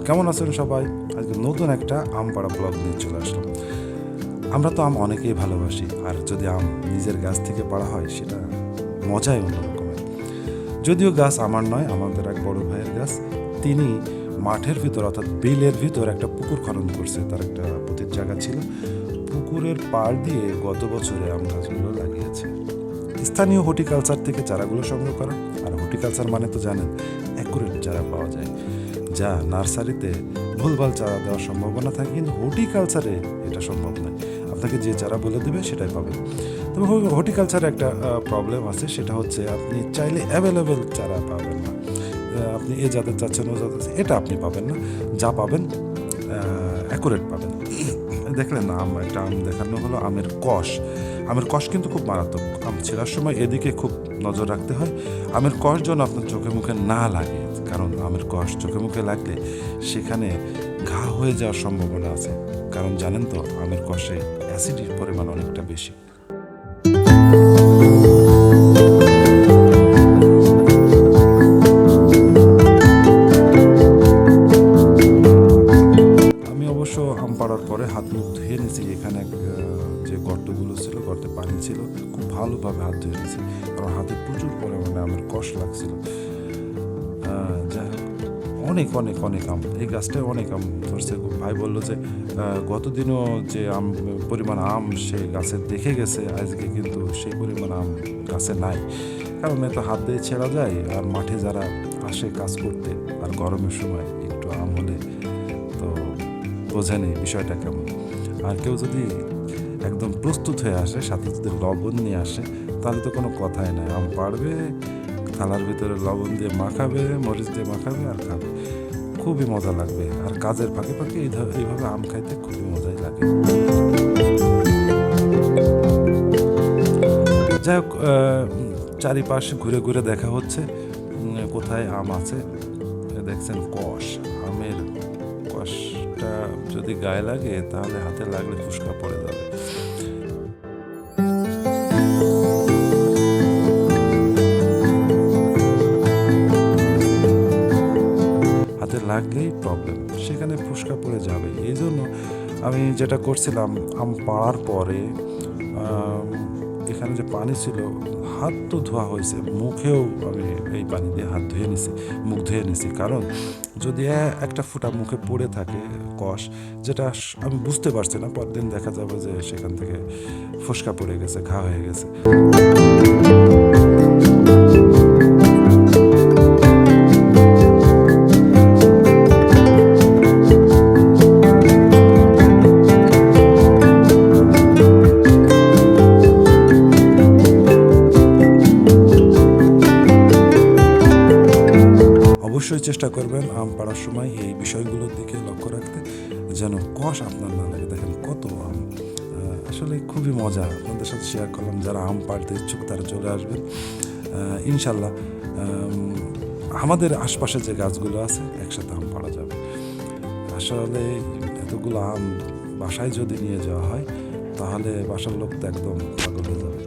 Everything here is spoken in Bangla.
কেমন আছেন সবাই? আজকে নতুন একটা আম পাড়া ব্লগ নিয়ে চলে আসলাম। আমরা তো আম অনেকেই ভালোবাসি, আর যদি আম নিজের গাছ থেকে পাড়া হয় সেটা মজাই অন্যরকমের। যদিও গাছ আমার নয়, আমাদের এক বড় ভাইয়ের গাছ। তিনি মাঠের ভিতর অর্থাৎ বিলের ভিতর একটা পুকুর খনন করছে, তার একটা পতির জায়গা ছিল। পুকুরের পাড় দিয়ে গত বছরে আম গাছগুলো লাগিয়েছে। স্থানীয় হর্টিকালচার থেকে চারাগুলো সংগ্রহ করা, আর হর্টিকালচার মানে তো জানেন, অ্যাকুরেট চারা পাওয়া যায়, যা নার্সারিতে ভুলভাল চারা দেওয়ার সম্ভাবনা থাকে, কিন্তু হর্টিকালচারে এটা সম্ভব নয়। আপনাকে যে চারা বলে দেবে সেটাই পাবেন। তবে হর্টিকালচারে একটা প্রবলেম আছে, সেটা হচ্ছে আপনি চাইলে অ্যাভেলেবেল চারা পাবেন না। আপনি এ জাতের চাচ্ছেন, ও জাতের, এটা আপনি পাবেন না। যা পাবেন অ্যাকুরেট পাবেন। দেখলেন না, একটা আম দেখানো হলো, আমের কষ। আমের কষ কিন্তু খুব মারাত্মক। আম ছেঁড়ার সময় এদিকে খুব নজর রাখতে হয়। আমের কষ যেন আপনার চোখে মুখে না লাগে, কারণ আমের কষ চোখে মুখে লাগলে সেখানে ঘা হয়ে যাওয়ার সম্ভাবনা আছে। কারণ জানেন তো, আমের কষে অ্যাসিডের পরিমাণ অনেকটা বেশি। আমি অবশ্য আম পাড়ার পরে হাত মুখ ধুয়ে নিয়েছি। এখানে যে গর্তগুলো ছিল, গর্তে পানি ছিল, খুব ভালোভাবে হাত ধুয়ে নিয়েছি, কারণ হাতে প্রচুর পরিমাণে আমের কষ লাগছিল। যাই হোক, অনেক অনেক অনেক আম, এই গাছটায় অনেক আম ধরছে। ভাই বললো যে গতদিনও যে পরিমাণ আম সে গাছে দেখে গেছে, আজকে কিন্তু সেই পরিমাণ আম গাছে নাই। কারণ এত হাত দিয়ে ছেঁড়া যায়, আর মাঠে যারা আসে কাজ করতে, আর গরমের সময় একটু আম হলে তো বোঝেনি বিষয়টা কেমন। আর কেউ যদি একদম প্রস্তুত হয়ে আসে, সাথে যদি লবণ নিয়ে আসে, তাহলে তো কোনো কথাই নাই। আম পাড়বে, থালার ভিতরে লবণ দিয়ে মাখাবে, মরিচ দিয়ে মাখাবে আর খাবে, খুবই মজা লাগবে। আর কাজের ফাঁকে ফাঁকে এইভাবে আম খাইতে খুবই মজাই লাগে। যাই হোক, চারিপাশে ঘুরে ঘুরে দেখা হচ্ছে কোথায় আম আছে। দেখছেন কষ, আমের কষটা যদি গায়ে লাগে তাহলে হাতে লাগলে ফুসকা পড়ে যাবে। হাতে লাগলেই প্রবলেম, সেখানে ফুসকা পড়ে যাবে। এই জন্য আমি যেটা করছিলাম, আম পাড়ার পরে এখানে যে পানি ছিল, হাত তো ধোয়া হয়েছে, মুখেও আমি এই পানি দিয়ে হাত ধুয়ে নিছি, মুখ ধুয়ে নিছি। কারণ যদি একটা ফুটা মুখে পড়ে থাকে কষ, যেটা আমি বুঝতে পারছি না, পরদিন দেখা যাবে যে সেখান থেকে ফোসকা পড়ে গেছে, ঘা হয়ে গেছে। অবশ্যই চেষ্টা করবেন আম পাড়ার সময় এই বিষয়গুলোর দিকে লক্ষ্য রাখতে, যেন কষ আপনার না লাগে। দেখেন কত আম, আসলে খুবই মজা। আপনাদের সাথে শেয়ার করলাম। যারা আম পাড়তে ইচ্ছুক তারা চলে আসবেন ইনশাল্লাহ। আমাদের আশপাশে যে গাছগুলো আছে, একসাথে আম পাড়া যাবে। আসলে এতগুলো আম বাসায় যদি নিয়ে যাওয়া হয়, তাহলে বাসার লোক তো একদম পাগল হয়ে যাবে।